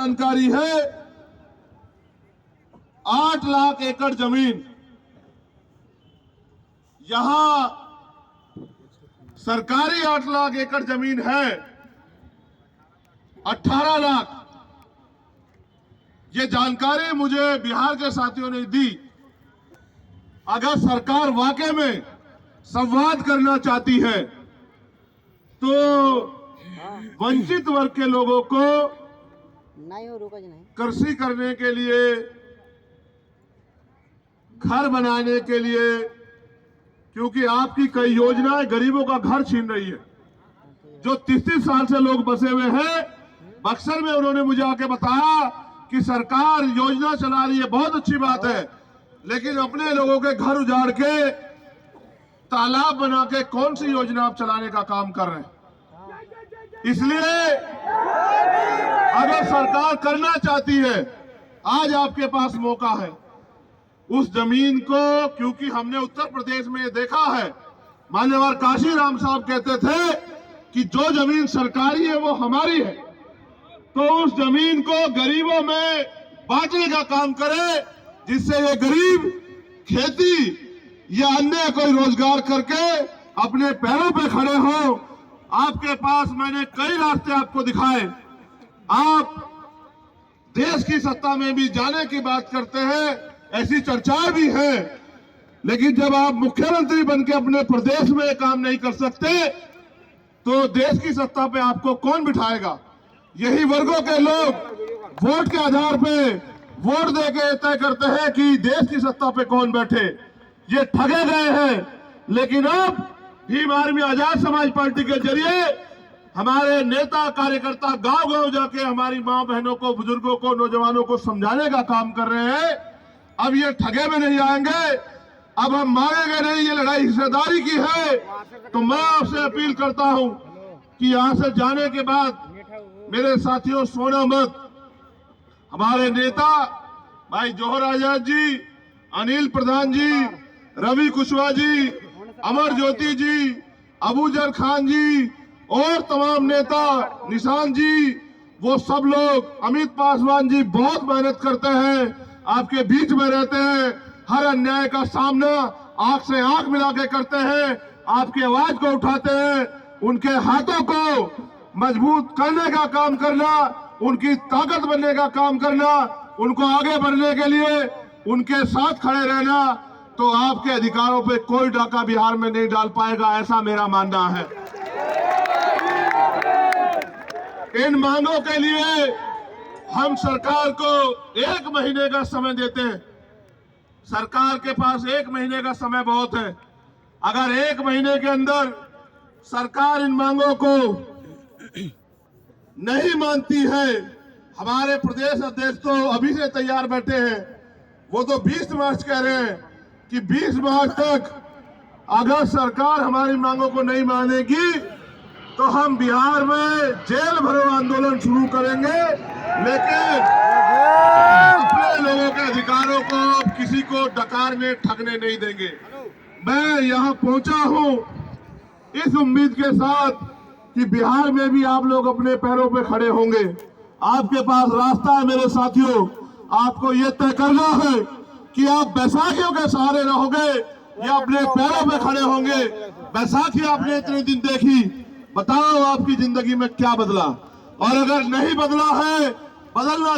जानकारी है, 8 लाख एकड़ जमीन यहां सरकारी 8 लाख एकड़ जमीन है, 18 लाख। ये जानकारी मुझे बिहार के साथियों ने दी। अगर सरकार वाकई में संवाद करना चाहती है तो वंचित वर्ग के लोगों को कृषि करने के लिए, घर बनाने के लिए, क्योंकि आपकी कई योजनाएं गरीबों का घर छीन रही है। जो 30 साल से लोग बसे हुए हैं बक्सर में, उन्होंने मुझे आके बताया कि सरकार योजना चला रही है, बहुत अच्छी बात है, लेकिन अपने लोगों के घर उजाड़ के तालाब बना के कौन सी योजना आप चलाने का काम कर रहे हैं। इसलिए अगर सरकार करना चाहती है, आज आपके पास मौका है। उस जमीन को, क्योंकि हमने उत्तर प्रदेश में देखा है, मान्यवर काशीराम साहब कहते थे कि जो जमीन सरकारी है वो हमारी है, तो उस जमीन को गरीबों में बांटने का काम करे, जिससे ये गरीब खेती या अन्य कोई रोजगार करके अपने पैरों पे खड़े हो। आपके पास मैंने कई रास्ते आपको दिखाए। आप देश की सत्ता में भी जाने की बात करते हैं, ऐसी चर्चाएं भी हैं, लेकिन जब आप मुख्यमंत्री बनके अपने प्रदेश में काम नहीं कर सकते तो देश की सत्ता पे आपको कौन बिठाएगा। यही वर्गों के लोग वोट के आधार पे वोट देके तय करते हैं कि देश की सत्ता पे कौन बैठे। ये ठगे गए हैं, लेकिन अब भीम आर्मी आजाद समाज पार्टी के जरिए हमारे नेता कार्यकर्ता गांव-गांव जाके हमारी मां बहनों को, बुजुर्गों को, नौजवानों को समझाने का काम कर रहे हैं। अब ये ठगे में नहीं आएंगे, अब हम मांगेंगे नहीं। ये लड़ाई हिस्सेदारी की है। तो मैं आपसे अपील करता हूं कि यहां से जाने के बाद मेरे साथियों सोना मत। हमारे नेता भाई जौहर आजाद जी, अनिल प्रधान जी, रवि कुशवाहा जी, अमर ज्योति जी, अबूजर खान जी और तमाम नेता, निशान जी, वो सब लोग, अमित पासवान जी बहुत मेहनत करते हैं, आपके बीच में रहते हैं, हर अन्याय का सामना आंख से आंख मिला के करते हैं, आपकी आवाज को उठाते हैं। उनके हाथों को मजबूत करने का काम करना, उनकी ताकत बनने का काम करना, उनको आगे बढ़ने के लिए उनके साथ खड़े रहना, तो आपके अधिकारों पे कोई डाका बिहार में नहीं डाल पाएगा, ऐसा मेरा मानना है। इन मांगों के लिए हम सरकार को 1 महीने का समय देते हैं। सरकार के पास 1 महीने का समय बहुत है। अगर 1 महीने के अंदर सरकार इन मांगों को नहीं मानती है, हमारे प्रदेश अध्यक्ष तो अभी से तैयार बैठे हैं, वो तो 20 मार्च कह रहे हैं कि 20 मार्च तक अगर सरकार हमारी मांगों को नहीं मानेगी तो हम बिहार में जेल भरो आंदोलन शुरू करेंगे, लेकिन अपने लोगों के अधिकारों को किसी को डकारने ठगने नहीं देंगे। मैं यहाँ पहुंचा हूँ इस उम्मीद के साथ कि बिहार में भी आप लोग अपने पैरों पे खड़े होंगे। आपके पास रास्ता है मेरे साथियों। आपको ये तय करना है कि आप बैसाखियों के सहारे रहोगे या अपने पैरों पे खड़े होंगे। बैसाखी आपने इतने दिन देखी, बताओ आपकी जिंदगी में क्या बदला, और अगर नहीं बदला है, बदलना